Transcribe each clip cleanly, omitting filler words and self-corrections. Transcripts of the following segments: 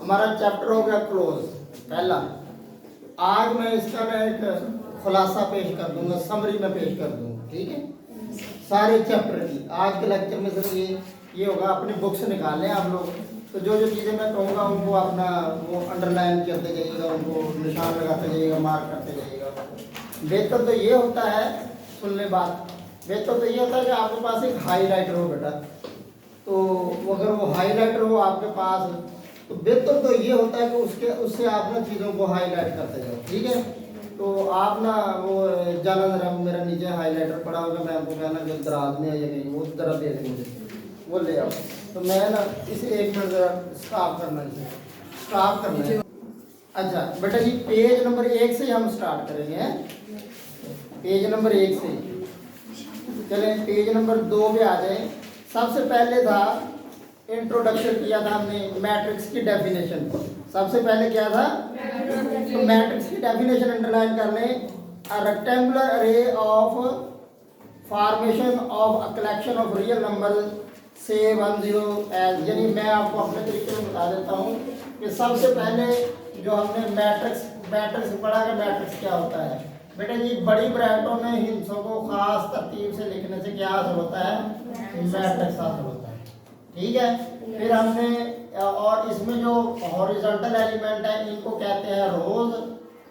हमारा चैप्टर हो गया क्लोज पहला। आज मैं इसका ना एक खुलासा पेश कर दूंगा, समरी में पेश कर दूंगा, ठीक है, सारे चैप्टर की। आज के लेक्चर में सर ये होगा, अपनी बुक्स निकाल लें आप लोग। तो जो जो चीज़ें मैं कहूँगा उनको अपना वो अंडरलाइन करते जाइएगा, उनको निशान लगाते जाइएगा, मार्क करते जाइएगा। बेहतर तो ये होता है, सुन ले बात, बेहतर तो ये होता है कि आपके पास एक हाईलाइटर हो बेटा। तो अगर वो हाईलाइटर हो आपके पास तो बेहतर तो ये होता है कि उससे आप ना चीज़ों को हाईलाइट करते जाओ, ठीक है। तो आप ना वो जाना जरा, मेरा नीचे हाईलाइटर पड़ा होगा, मैं आपको कहना कि दराज में या कहीं वो जरा दे देंगे, वो ले आओ। तो मैं ना इसे एक मिनट जरा स्टॉप करना चाहिए, स्टॉप करना है। अच्छा बेटा जी, पेज नंबर 1 से हम स्टार्ट करेंगे, पेज नंबर 1 से। चलें पेज नंबर 2 पे आ जाए। सबसे पहले था इंट्रोडक्शन किया था हमने, मैट्रिक्स की डेफिनेशन। सबसे पहले क्या था, तो मैट्रिक्स की डेफिनेशन अंडरलाइन कर लें। अ रेक्टेंगुलर अरे of formation of a collection of real number से 1 0 एज, यानी मैं आपको अपने तरीके में बता देता हूँ कि सबसे पहले जो हमने मैट्रिक्स पढ़ा कि मैट्रिक्स क्या होता है। बेटा जी, बड़ी ब्रैकेटों में हिंसों को खास तरतीब से लिखने से क्या हासिल होता है, मैट्रिक्स हासिल होता है, ठीक है। फिर हमने और इसमें जो हॉरिजॉन्टल एलिमेंट है इनको कहते हैं रोज,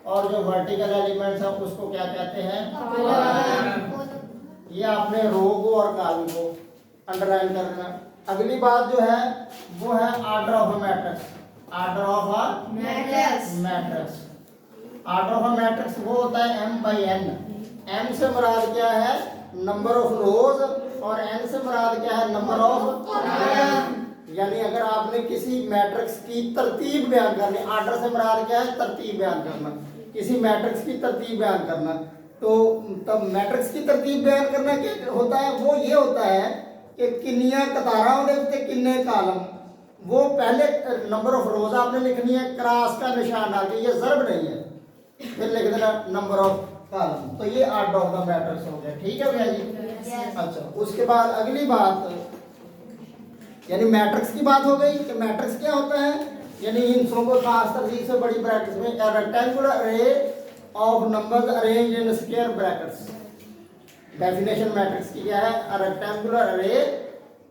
और जो वर्टिकल एलिमेंट्स हैं उसको क्या कहते हैं, कॉलम। ये आपने रो को और कॉलम को अंडरलाइन करना। अगली बात जो है वो है order of a matrix. Order of a matrix, order of a matrix वो होता है m/n। m से मुराद क्या है, नंबर ऑफ रोज, और n से मुराद क्या है, नंबर ऑफ कॉलम। यानी अगर आपने किसी मैट्रिक्स की तरतीब बयान करनी, ऑर्डर से मुराद क्या है, तरतीब बयान करना, किसी मैट्रिक्स की तरतीब बयान करना। तो तब मैट्रिक्स की तरतीब बयान करना क्या होता है, वो ये होता है कि किन्नियां कतारां होने ते किन्ने कॉलम। वो पहले नंबर ऑफ रोज आपने लिखनी है, क्रॉस का निशान डाल के, ये ज़र्ब नहीं है, फिर लिख देना नंबर ऑफ कॉलम। तो ये ऑर्डर ऑफ द मैट्रिक्स हो गया, ठीक है भैया जी। अच्छा, उसके बाद अगली बात, यानी मैट्रिक्स की बात हो गई कि मैट्रिक्स क्या होता है, यानी हिंसों को खास तरतीब से बड़ी ब्रैकेट्स में, a rectangular array of numbers arranged in square brackets। Definition matrix की क्या है, a rectangular array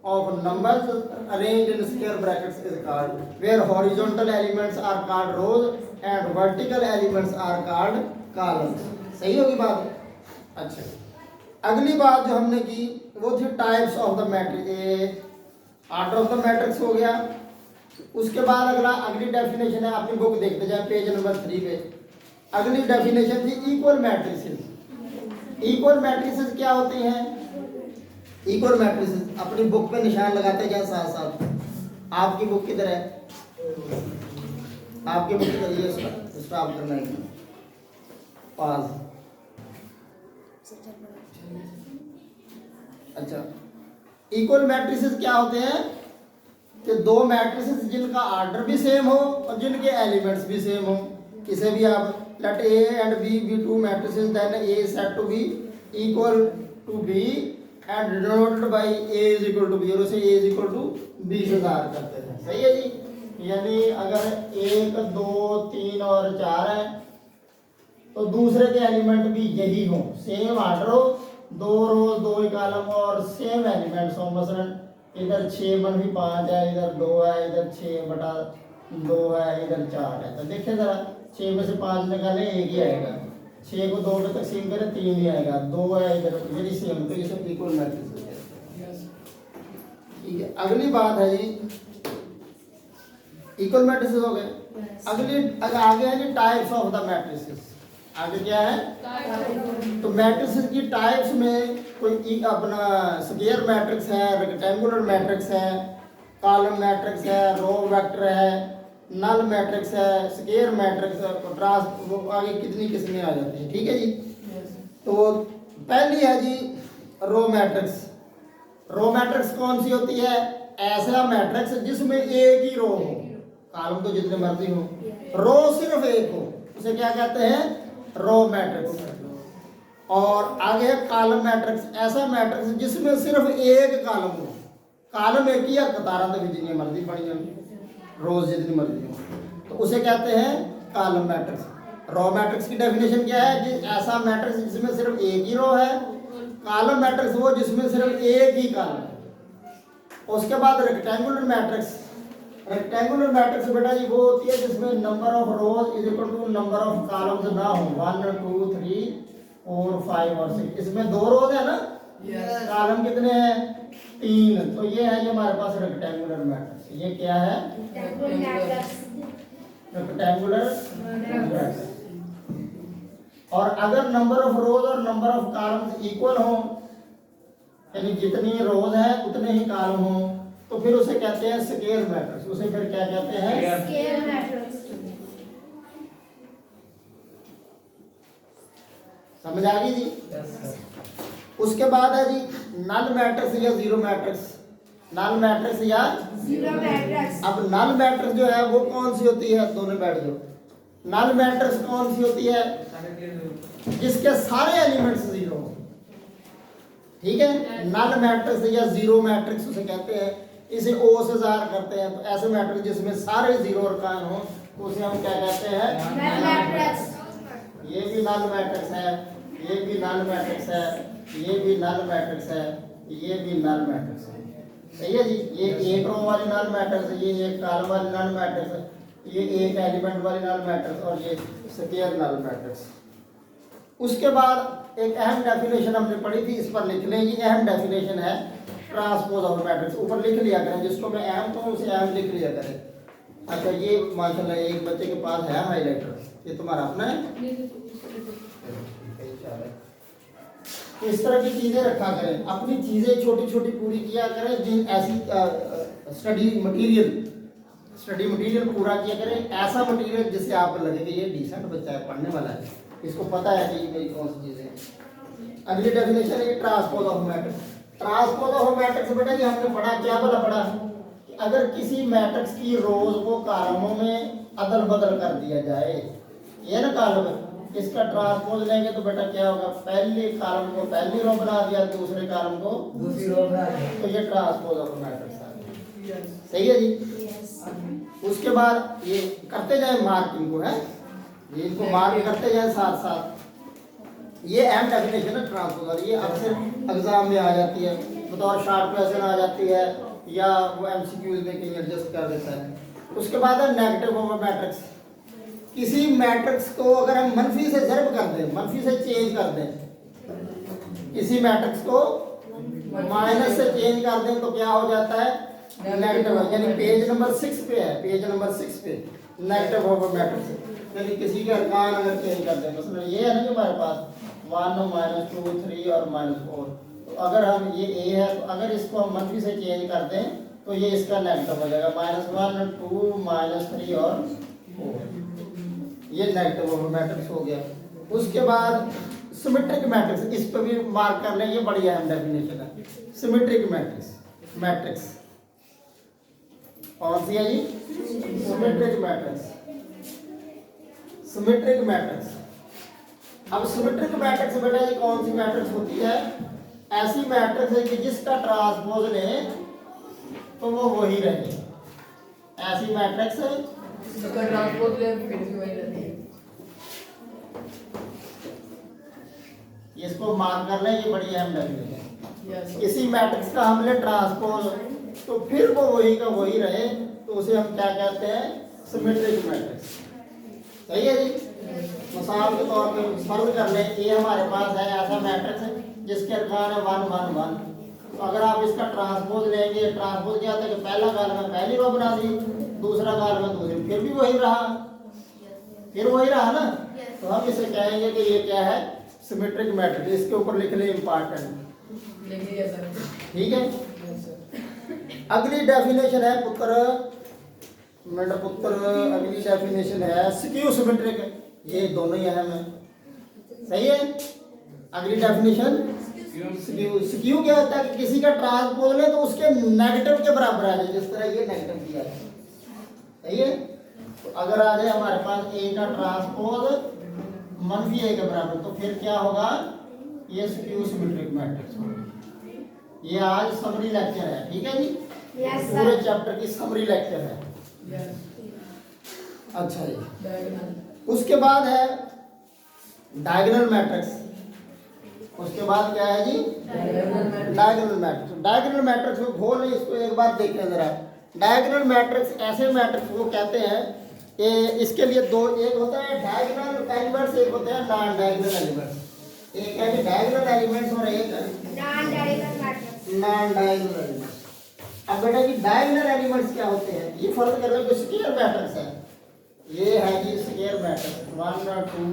of numbers arranged in square brackets is called where horizontal elements are called rows and vertical elements are called columns। सही होगी बात। अच्छा, अगली बात जो हमने की वो थी types of the matrix. Order of the matrix हो गया। उसके बाद अगली डेफिनेशन है, अपनी बुक देखते जाए पेज नंबर 3 पे। अगली डेफिनेशन थी इक्वल मैट्रिसेस। इक्वल मैट्रिसेस क्या होती हैं, इक्वल मैट्रिसेस अपनी बुक पे निशान लगाते जाए साथ साथ। आपकी बुक किधर है, आपकी बुक किधर, ये स्टॉप करना है, पास। अच्छा, इक्वल मैट्रिसेस क्या होते हैं कि दो मैट्रिसेस जिनका ऑर्डर भी सेम हो और जिनके एलिमेंट्स भी सेम हो। किसे भी आप let A and B be two matrices, then A is said to be equal to B and denoted by A is equal to B, और उसे A is equal to B से ज़ाहिर करते हैं। सही है जी। यानी अगर 1 2 3 और 4 है तो दूसरे के एलिमेंट भी यही हो, सेम ऑर्डर हो, 2 रोज 2 कॉलम और सेम एलिमेंट्स हो। मसलन इधर 6-5 है, इधर 2 है, इधर 6/2 है, इधर 4 है। तो देखिए जरा, 6 में से 5 निकालें, 1 ही आएगा। 6 को 2 में तकसीम करें, 3 ही आएगा। 2 है इधर, वेरी सेम। तो ये सब इक्वल मैट्रिक्स है, ठीक है। अगली बात है जी, इक्वल मैट्रिक्स हो गए। अगली आगे है जी टाइप्स ऑफ द मैट्रिक्स। आगे क्या है, तो मैट्रिक्स की टाइप्स में कोई अपना स्क्वायर मैट्रिक्स है, रेक्टेंगुलर मैट्रिक्स है, कॉलम मैट्रिक्स है, रो वेक्टर है, नल मैट्रिक्स है, स्क्वायर मैट्रिक्स है, कंट्रास्ट, वो आगे कितनी किस्में आ जाती हैं, ठीक है जी। तो पहली है जी रो मैट्रिक्स। रो मैट्रिक्स कौन सी होती है, ऐसा मैट्रिक्स जिसमें एक ही रो हो, कॉलम तो जितने मर्जी हो, रो सिर्फ एक हो, उसे क्या कहते हैं, रो मैट्रिक्स। और आगे है कॉलम मैट्रिक्स, ऐसा मैट्रिक्स जिसमें सिर्फ एक कॉलम हो, कॉलम एक ही है, कतारां तो जितनी मर्जी बनी हो। रोज जितनी मर्जी हो, तो उसे कहते हैं कॉलम मैट्रिक्स। रो मैट्रिक्स की डेफिनेशन क्या है कि ऐसा मैट्रिक्स जिसमें सिर्फ एक ही रो है। कॉलम मैट्रिक्स वो जिसमें सिर्फ एक ही कॉलम है। उसके बाद रेक्टेंगुलर मैट्रिक्स। रेक्टेंगुलर मैट्रिक्स बेटा जी वो होती है जिसमें number of rows is equal to number of columns ना हो, 1 2 3 4 5 और 6। इसमें 2 रोज है ना, कॉलम कितने हैं? 3। तो ये है जो हमारे पास रेक्टेंगुलर मैट्रिक्स। ये क्या है? Rectangular matrix. और अगर नंबर ऑफ रोज और नंबर ऑफ कॉलम्स इक्वल हो, यानी जितनी रोज है उतने ही कॉलम हो, तो फिर उसे कहते हैं स्केयर मैट्रिक्स। उसे फिर क्या कहते हैं? Square matrix. समझ आ गई जी? उसके बाद है जी नल मैट्रिक्स या जीरो मैट्रिक्स। नल मैट्रिक्स या जीरो मैट्रिक्स। अब नल मैट्रिक्स जो है वो कौन सी होती है? दोनों बैठ जाओ। नल मैट्रिक्स कौन सी होती है? जिसके सारे एलिमेंट्स जीरो हो। ठीक है, नल मैट्रिक्स या जीरो मैट्रिक्स उसे कहते हैं। इसे ओ से ज़ाहिर करते हैं। तो ऐसे मैट्रिक्स जिसमें सारे जीरो और कान हो तो उसे हम क्या कहते हैं? Null matrix. ये भी नल मैट्रिक्स है, ये भी नल मैट्रिक्स है, ये भी नल मैट्रिक्स है, ये भी नल मैट्रिक्स है। सही है जी? ये एक रो वाली नल मैट्रिक्स है, ये एक कॉलम वाली नल मैट्रिक्स है, ये एक एलिमेंट वाली नल मैट्रिक्स और ये स्क्वायर नल मैट्रिक्स। उसके बाद एक अहम डेफिनेशन हमने पढ़ी थी, इस पर लिख लें। ये अहम डेफिनेशन है ट्रांसपोज ऑफ मैट्रिक्स। ऊपर लिख लिया करें, जिसको मैं अहम कहूँ उसे अहम लिख लिया करें। अच्छा, ये माशाल्लाह एक बच्चे के पास है हाईलाइटर, ये तुम्हारा अपना है? इस तरह की चीजें रखा करें, अपनी चीजें छोटी छोटी पूरी किया करें। जिन ऐसी स्टडी मटेरियल पूरा किया करें, ऐसा मटेरियल जिससे आपको लगे कि ये डिसेंट बच्चा है, पढ़ने वाला है, इसको पता है कि मेरी कौन सी चीजें हैं। अगली डेफिनेशन है transpose of matrix. Transpose of matrix बेटा जी हमने पढ़ा, क्या पढ़ा कि अगर किसी मैट्रिक्स की रोज को कॉलमों में अदल बदल कर दिया जाए, ये ना कॉलम है, इसका ट्रांसपोज लेंगे तो बेटा क्या होगा? पहले कॉलम को पहली रो बना दिया, दूसरे कॉलम को दूसरी रो बना दिया, तो ये ट्रांसपोज ऑफ मैट्रिक्स आ गया। सही है जी? उसके बाद ये करते जाए मार्किंग को, है ये इनको मार्क करते जाए साथ साथ। ये अहम डेफिनेशन है ट्रांसपोज। ये अक्सर एग्जाम में आ जाती है, बतौर शॉर्ट क्वेश्चन आ जाती है, या वो एमसीक्यूज में कहीं एडजस्ट कर देता है। उसके बाद है नेगेटिव ऑफ मैट्रिक्स। किसी मैट्रिक्स को अगर हम मंफी से ज़र्ब कर दें, मंफी से चेंज कर दें, किसी मैट्रिक्स को माइनस से चेंज कर दें, तो क्या हो जाता है? नेगेटिव। यानी पेज नंबर 6 पे है, पेज नंबर 6 पे नेगेटिव ऑफ मैट्रिक्स। यानी किसी के अरकान अगर चेंज कर दें, मतलब ये है ना कि हमारे पास 1 -2 3 और -4, तो अगर हम ये ए है, तो अगर इसको हम मंफी से चेंज कर दें तो ये इसका नेगेटिव हो जाएगा, -1 2 -3 और 4। ये नेगेटिव ऑफ मैट्रिक्स हो गया। उसके बाद सिमेट्रिक मैट्रिक्स, इस पर भी मार्क कर लें, ये बड़ी अहम डेफिनेशन है। सिमेट्रिक मैट्रिक्स कौन सी है जी? Symmetric matrix. Symmetric matrix. अब सिमेट्रिक मैट्रिक्स बेटा ये कौन सी मैट्रिक्स होती है? ऐसी मैट्रिक्स है कि जिसका ट्रांसपोज लें तो वो वही रहे। ऐसी मैट्रिक्स इसका ट्रांसपोज ले फिर भी वही रहती है। इसको मार्क कर लें, ये बड़ी अहम डेफिनेशन है। यस। किसी मैट्रिक्स का हमने ट्रांसपोज तो फिर वो वही का वही रहे, तो उसे हम क्या कहते हैं? Symmetric matrix. सही है जी? मिसाल के तौर पे फर्ज कर लें, ये हमारे पास है ऐसा मैट्रिक्स है जिसके अरकान है 1 1 1। तो अगर आप इसका ट्रांसपोज लेंगे, ट्रांसपोज क्या होता है कि पहला कॉलम में पहली रो बना दी, दूसरा कॉलम में दूसरी, फिर भी वही रहा, फिर वही रहा ना, तो हम इसे कहेंगे कि ये क्या है? Symmetric matrix. इसके ऊपर लिख लें इंपॉर्टेंट। लिख लिया सर। ठीक है? Yes sir. अगली डेफिनेशन है मेरा पुत्र, अगली डेफिनेशन है स्क्यू सिमेट्रिक। ये दोनों ही अहम है। सही है? अगली डेफिनेशन स्क्यू क्या होता है कि किसी का ट्रांसपोज ले तो उसके नेगेटिव के बराबर आ जाए, जिस तरह ये नेगेटिव किया है। सही है? तो अगर आ जाए हमारे पास ए का ट्रांसपोज -a के बराबर, तो फिर क्या होगा? ये स्क्यू सिमेट्रिक मैट्रिक्स होगा। ये आज समरी लेक्चर है, ठीक है जी? Yes sir. पूरे चैप्टर की समरी लेक्चर है। Yes. अच्छा जी, Diagonal. उसके बाद है डायगोनल मैट्रिक्स। उसके बाद क्या है जी? Diagonal matrix. Diagonal matrix. Diagonal matrix को खोल नहीं, इसको एक बार देखें जरा। डायगोनल मैट्रिक्स ऐसे मैट्रिक्स को कहते हैं, इसके लिए दो, एक होता है डायगोनल एलिमेंट्स, एक होते हैं नॉन डायगोनल एलिमेंट्स। एक है कि डायगोनल एलिमेंट्स और एक Non-diagonal matrix. Non diagonal elements. अब बेटा कि डायगोनल एलिमेंट्स क्या होते हैं, ये फर्ज कर रहे हैं स्क्वायर मैट्रिक्स है। ये है जी स्क्वायर मैट्रिक्स 1 2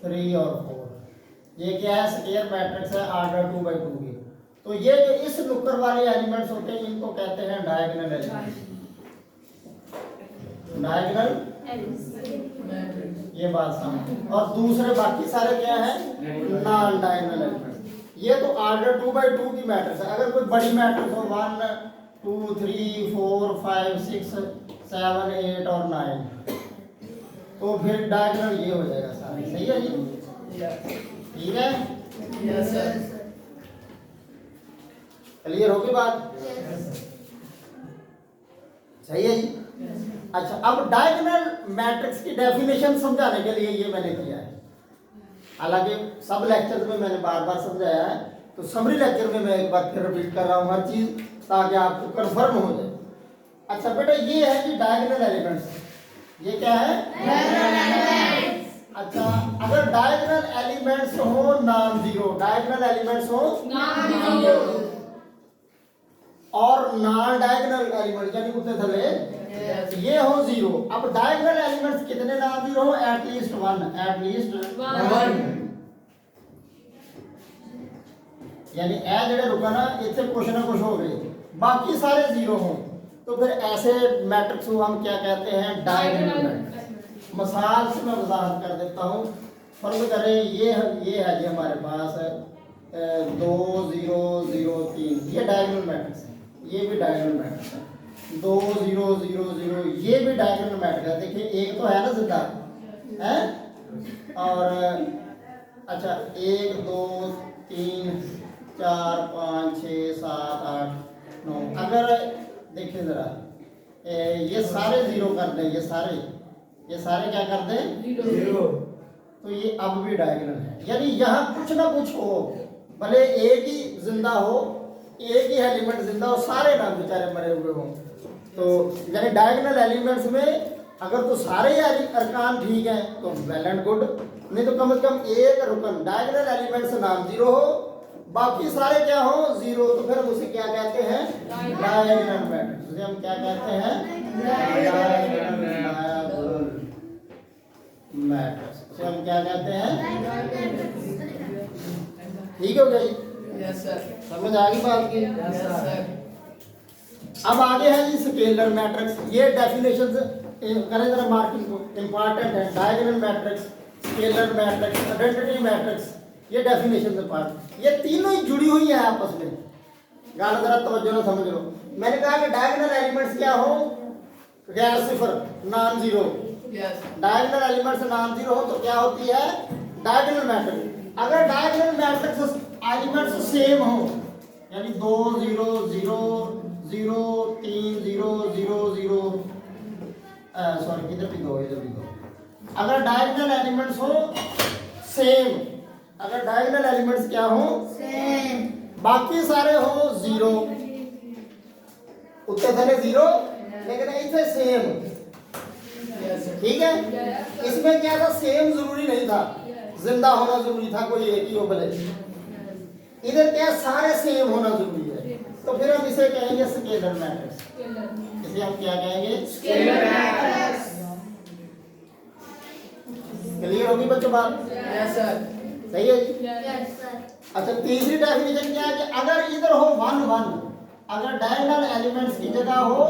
3 और 4। ये क्या है? स्क्वायर मैट्रिक्स है ऑर्डर 2/2 की। तो ये जो इस नुक्कर वाले एलिमेंट्स होते हैं इनको कहते हैं डायगोनल एलिमेंट्स। Diagonal Matrix. ये बात समझ। और दूसरे बाकी सारे क्या है? Non diagonal elements. ये तो ऑर्डर 2/2 की मैट्रिक्स है। अगर कोई बड़ी मैट्रिक्स हो 1 2 3 4 5 6 7 8 और 9, तो फिर डायगोनल ये हो जाएगा सारे। सही है जी? Yes. ठीक है, Yes, sir. क्लियर होगी बात? सही है जी। Yes. अच्छा, अब डायगोनल मैट्रिक्स की डेफिनेशन समझाने के लिए ये मैंने किया है। हालांकि सब लेक्चर में मैंने बार बार समझाया है, तो समरी लेक्चर में मैं एक बार फिर रिपीट कर रहा हूँ हर चीज, ताकि आपको कंफर्म हो जाए। अच्छा बेटा, ये है कि डायगोनल एलिमेंट्स। ये क्या है? अच्छा, अगर डायगोनल एलिमेंट्स हो नॉन जीरो, डायगोनल एलिमेंट्स हो और नॉन डायगोनल एलिमेंट यानी कुत्ते थले Yes. ये हो जीरो। अब डायगोनल एलिमेंट्स कितने नॉन जीरो हो? At least one, at least One. यानी ए जड़े रुका ना, इतने कुछ ना कुछ हो गए, बाकी सारे जीरो हो, तो फिर ऐसे मैट्रिक्स को हम क्या कहते हैं? Diagonal matrix. मिसाल से मैं वजाहत कर देता हूँ। फर्ज करें ये है जी हमारे पास 2 0 0 3, ये डायगोनल मैट्रिक्स है। ये भी डायगोनल मैट्रिक्स है। 2 0 0 0, ये भी डायगोनल मैट्रिक्स है। देखिए एक तो है ना जिंदा है, और अच्छा 1 2 3 4 5 6 7 8 9, अगर देखिए जरा ये सारे जीरो कर दें, ये सारे क्या कर दें? Zero. तो ये अब भी डायगोनल है। यानी यहाँ कुछ ना कुछ हो, भले एक ही जिंदा हो, एक ही एलिमेंट जिंदा हो, सारे ना बेचारे मरे हुए हों, तो यानी डायगोनल एलिमेंट्स में अगर तो सारे ही अरकान ठीक हैं तो वेल एंड गुड, नहीं तो कम से कम एक रुकन डायगोनल एलिमेंट्स नाम जीरो हो, बाकी सारे क्या हो? जीरो। तो फिर हम उसे क्या कहते हैं? Diagonal matrix. उसे हम क्या कहते हैं? Diagonal matrix. उसे हम क्या कहते हैं? ठीक हो गया जी? Yes, sir. समझ आ गई बात की? Yes, sir. अब आगे है जी स्केलर मैट्रिक्स। ये डेफिनेशंस करें जरा मार्किंग को, इंपॉर्टेंट है। Diagonal matrix, scalar matrix, identity matrix, ये डेफिनेशन से पार्ट, ये तीनों ही जुड़ी हुई हैं आपस में। गाना जरा तवज्जो ना समझ लो। मैंने कहा कि डायगोनल एलिमेंट्स क्या हो? गैर सिफर, non zero. Yes. Diagonal elements non zero हो तो क्या होती है? Diagonal matrix. अगर डायगोनल मैट्रिक्स एलिमेंट्स सेम हो, यानी 2 0 0 0 3 0 0 0, सॉरी इधर भी 2, इधर भी 2। अगर डायगोनल एलिमेंट्स हो सेम, अगर डायगोनल एलिमेंट्स क्या हो? Same. बाकी सारे हो जीरो, उत्ते थले जीरो, लेकिन इसे सेम। Yes, sir. ठीक है? इसमें क्या था? सेम जरूरी नहीं था, जिंदा होना जरूरी था, कोई एक ही हो भले। इधर क्या? सारे सेम होना जरूरी है। तो फिर हम इसे कहेंगे स्केलर मैट्रिक्स। इसे हम क्या कहेंगे? Scalar matrix. क्लियर होगी बच्चों बात? Yes, sir. सही है जी? Yes, sir. अच्छा, तीसरी डेफिनेशन क्या है कि अगर इधर हो 1 1, अगर डायगोनल एलिमेंट्स की जगह हो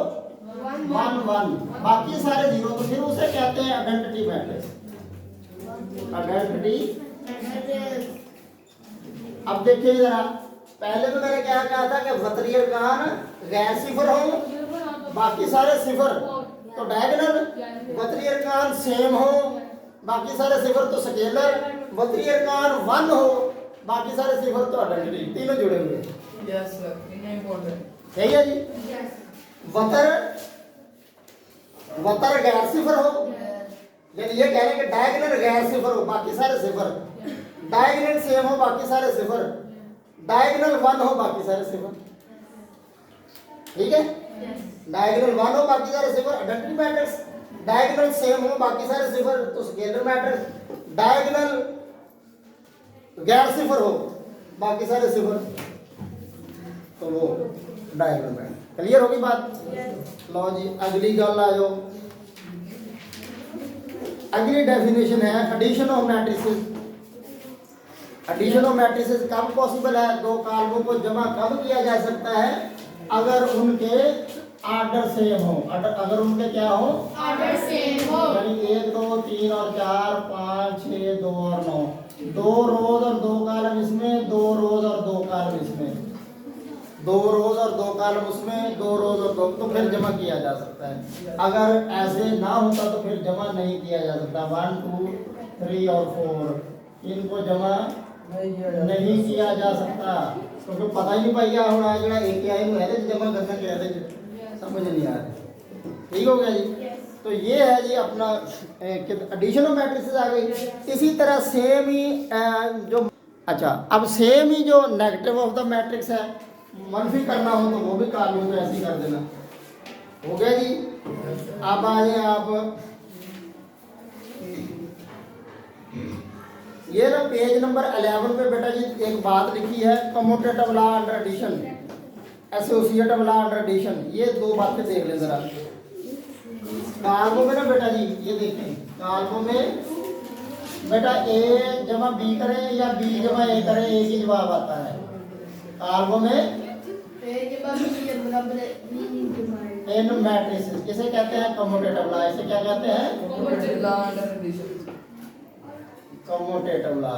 1 1, बाकी सारे जीरो, तो फिर उसे कहते हैं आइडेंटिटी मैट्रिक्स। आइडेंटिटी। अब देखिए जरा, पहले तो मैंने क्या कहा था कि वतरी अरकान गैर सिफर हो, बाकी सारे सिफर, तो डायगोनल। वतरी अरकान सेम हो, बाकी सारे सिफर, तो स्केलर। वतरी अरकान 1 हो, बाकी सारे सिफर, तो आइडेंटिटी। तीनों जुड़े हुए हैं। Yes, sir. Important. सही है जी? Yes. वतर वतर गैर सिफर हो, यानी ये कह रहे हैं कि डायगोनल गैर सिफर हो, बाकी सारे सिफर, डायगोनल सेम हो, बाकी सारे सिफर, डायगोनल 1 हो, बाकी सारे सिफर। ठीक है, डायगोनल 1 हो, बाकी सारे सिफर, आइडेंटिटी मैट्रिक्स। डायगोनल सेम हो, बाकी सारे सिफर, तो स्केलर मैट्रिक्स। डायगोनल गैर सिफर हो, बाकी सारे सिफर, तो वो डायगोनल मैट्रिक्स। क्लियर होगी बात? लो जी अगली गल आ जाओ। अगली डेफिनेशन है addition of matrices. Addition of matrices कब पॉसिबल है? दो कॉलमों को जमा कब किया जा सकता है? अगर उनके आर्डर सेम हो। अगर उनके क्या हो? ऑर्डर सेम हो। यानी 1 2 3 और 4 5 6 2 और 9, 2 रोज और 2 कॉलम इसमें, 2 रोज और 2 कॉलम इसमें, 2 रोज और 2 कॉलम उसमें, 2 रोज और 2, तो फिर जमा किया जा सकता है। अगर ऐसे ना होता तो फिर जमा नहीं किया जा सकता। 1 2 3 और 4 इनको जमा नहीं किया जा सकता, क्योंकि पता ही नहीं पाइया होना जरा एक आई में है जमा करना क्या है, समझ नहीं आ रहा। ठीक हो गया जी। तो ये है जी अपना एडिशन ऑफ मैट्रिसेस आ गई। इसी तरह सेम ही जो अच्छा अब सेम ही जो नेगेटिव ऑफ द मैट्रिक्स है, मनफी करना हो तो वो भी कॉलम में ऐसे ही कर देना। हो गया जी। अब आ जाए आप ये ना पेज नंबर 11 पे बेटा जी एक बात लिखी है, commutative law under addition, associative law under addition. ये दो बातें देख लें जरा। कॉलमों में ना बेटा जी ये देखें, कॉलमों में बेटा ए जमा बी करें या बी जमा ए करें, एक ही जवाब आता है। कॉलमों में इन मैट्रिसेस, इसे कहते हैं कम्यूटेटिव लॉ। इसे क्या कहते हैं? Commutative law.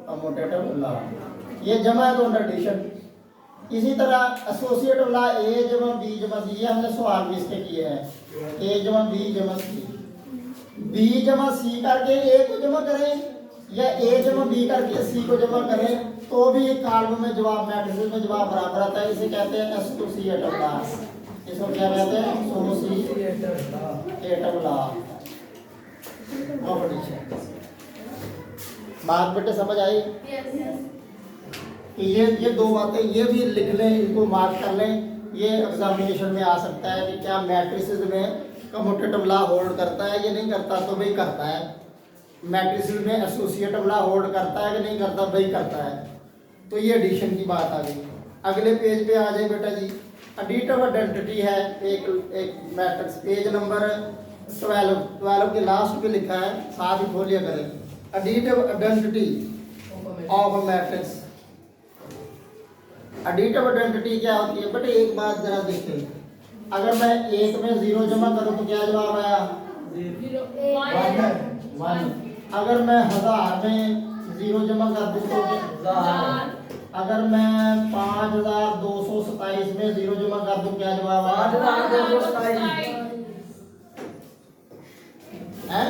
कम्यूटेटिव लॉ ये जमा है तो अंडर एडिशन। इसी तरह एसोसिएटिव लॉ ए जमा बी जमा सी, ये हमने सवाल भी इसके किए हैं। ए जमा बी जमा सी, बी जमा सी करके ए को जमा करें या ए जमा बी करके सी को जमा करें, तो भी एक कॉलम में जवाब, मैट्रिक्स में जवाब बराबर आता है। इसे कहते हैं एसोसिएटिव लॉ। इसको क्या कहते हैं? Associative law of addition. बात बेटे समझ आई? ये दो बातें ये भी लिख लें, इनको मार्क कर लें। ये एग्जामिनेशन में आ सकता है कि क्या मैट्रिसेस में कम्यूटेटिव लॉ होल्ड करता है या नहीं करता, तो भाई करता है। मैट्रिसेस में एसोसिएटिव लॉ होल्ड करता है कि नहीं करता, भाई करता है। तो ये एडिशन की बात आ गई। अगले पेज पे आ जाए बेटा जी। एडिटिव आइडेंटिटी है एक मैट्रिक्स, पेज नंबर 12 के लास्ट पे लिखा है, साथ ही खोलिए करें। Additive identity of matrix. Additive identity क्या होती है बेटे? एक बात जरा देखें, अगर मैं 1 में 0 जमा करूं तो क्या जवाब आया? 1। अगर मैं 1000 में 0 जमा कर दूं तो 1000। अगर मैं 5227 में 0 जमा कर दूं क्या जवाब आया? 5227 है।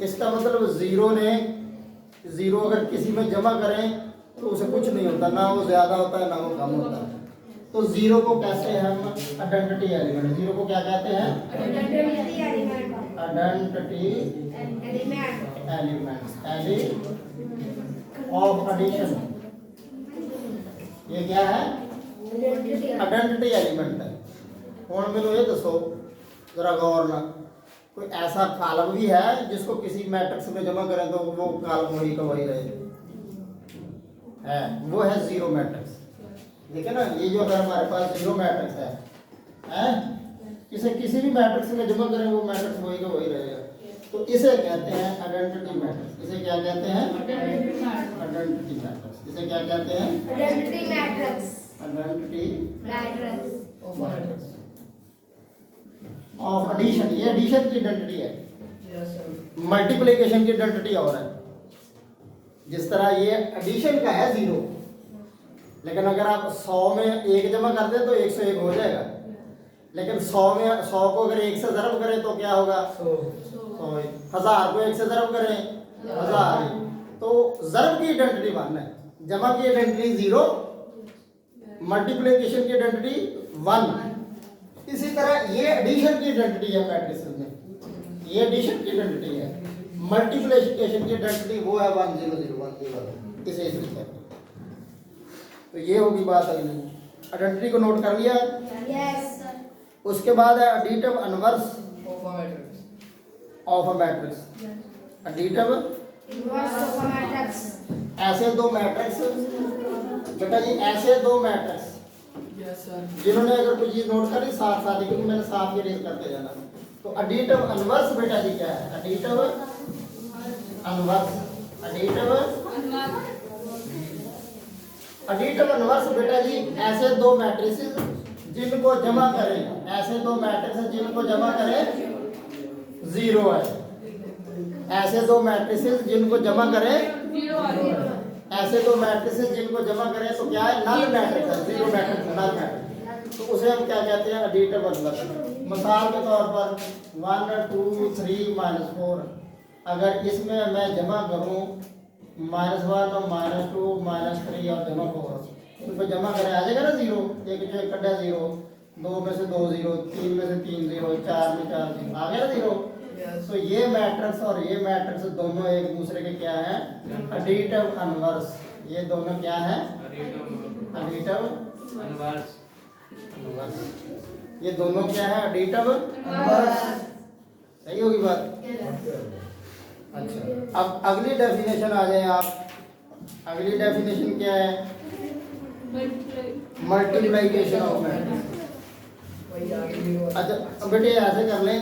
इसका मतलब 0 अगर किसी में जमा करें तो उसे कुछ नहीं होता, ना वो ज्यादा होता है ना वो कम होता है। तो 0 को कहते हैं हम आइडेंटिटी एलिमेंट। 0 को क्या कहते हैं? Identity element of addition. ये क्या है? आइडेंटिटी एलिमेंट है। हुण मैनूं ये दसो जरा गौर ना, कोई ऐसा कॉलम भी है जिसको किसी मैट्रिक्स में जमा करें तो वो कॉलम वही का वही रहे? है, वो है 0 मैट्रिक्स। देखिए ना, ये जो अगर हमारे पास 0 मैट्रिक्स है, इसे किसी भी मैट्रिक्स में जमा करें वो मैट्रिक्स वही का वही रहेगा। तो इसे कहते हैं आइडेंटिटी मैट्रिक्स। इसे क्या कहते हैं? Identity matrix. इसे क्या कहते हैं? Identity matrix. Identity matrix of addition. ये एडिशन की आइडेंटिटी है। मल्टीप्लिकेशन की आइडेंटिटी और है। जिस तरह ये एडिशन का है 0, लेकिन अगर आप 100 में 1 जमा कर दें तो 101 हो जाएगा। लेकिन 100 को अगर 1 से ज़रब करें तो क्या होगा? 100। 1000 को 1 से ज़रब करें 1000। तो ज़रब की आइडेंटिटी 1 है, जमा की आइडेंटिटी 0, मल्टीप्लिकेशन की आइडेंटिटी 1। इसी तरह ये एडिशन की आइडेंटिटी है मैट्रिसेस में, ये एडिशन की आइडेंटिटी है। मल्टीप्लिकेशन की आइडेंटिटी वो है 1 0 0 1 0 इसे इस लिखते हैं। तो ये होगी बात अगली। आइडेंटिटी को नोट कर लिया। Yes, sir. उसके बाद है additive inverse Of a matrix. Of a matrix. Additive Inverse of a matrix. ऐसे दो मैट्रिक्स, बेटा जी ऐसे दो मैट्रिक्स Yes, sir. जिन्होंने अगर कोई चीज नोट करी साथ साथ, क्योंकि मैंने साथ ये रेज करते जाना। तो एडिटिव इनवर्स बेटा जी क्या है? एडिटिव इनवर्स, एडिटिव इनवर्स बेटा जी ऐसे दो मैट्रिसेस जिनको जमा करें, ऐसे दो मैट्रिसेस जिनको जमा करें 0 है। ऐसे दो मैट्रिसेस जिनको जमा करें, ऐसे दो मैट्रिसेस जिनको जमा करें तो क्या है? नल मैट्रिक्स है, 0 मैट्रिक्स, नल मैट्रिक्स। तो उसे हम क्या कहते हैं? Additive inverse. मिसाल के तौर पर 1 2 3 -4, अगर इसमें मैं जमा करूं -1 और -2 -3 और जमा 4, तो जमा करें आ जाएगा ना 0, एक जो एक कटा 0, 2 में से 2 0, 3 में से 3 0, 4 में 4 0, आ गया ना 0। Yes. तो ये मैट्रिक्स और ये मैट्रिक्स दोनों एक दूसरे के क्या है? Additive inverse. ये दोनों क्या है? Additive inverse. ये दोनों क्या है? Additive inverse. सही होगी बात? अच्छा, अब अगली डेफिनेशन आ जाए आप। अगली डेफिनेशन क्या है? Multiplication of matrix. वही आगे भी हुआ। अच्छा, अब बेटे ऐसे कर लें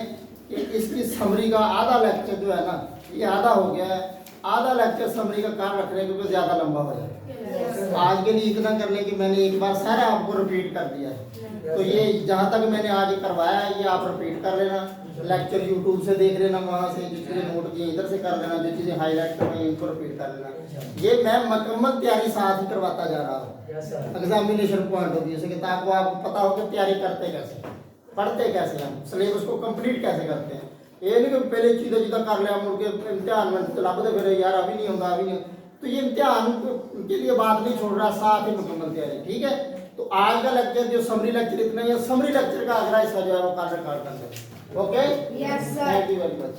कि इसकी समरी का आधा लेक्चर जो है ना, ये आधा हो गया है, आधा लेक्चर समरी का काम रख रहे हैं क्योंकि ज़्यादा लंबा हो जाएगा। आज के लिए इतना कर लें कि मैंने एक बार सारा आपको रिपीट कर दिया है। तो ये जहाँ तक मैंने आज करवाया है ये आप रिपीट कर लेना। लेक्चर यूट्यूब से देख लेना, वहाँ से जो चीज़ें नोट की इधर से कर लेना, जो चीज़ें हाईलाइट करवाई इनको रिपीट कर लेना। ये मैं मुकम्मल तैयारी साथ ही करवाता जा रहा हूँ Yes, sir. Examination point of view से, कि ताकि आपको पता हो कि तैयारी करते कैसे, पढ़ते कैसे, हम सिलेबस को कंप्लीट कैसे करते हैं। ये नहीं कि पहले चीज़ें जितना कर लिया मुड़ के इम्तिहान में लगते फिर यार अभी नहीं होगा अभी नहीं। तो ये इम्तिहान के लिए बात नहीं छोड़ रहा, साथ ही मुकम्मल तैयारी। ठीक है, तो आज का लेक्चर जो समरी लेक्चर इतना ही है, समरी लेक्चर का अगला हिस्सा जो है वो कल रिकॉर्ड कर लें। Okay, Yes, sir. Thank you very much.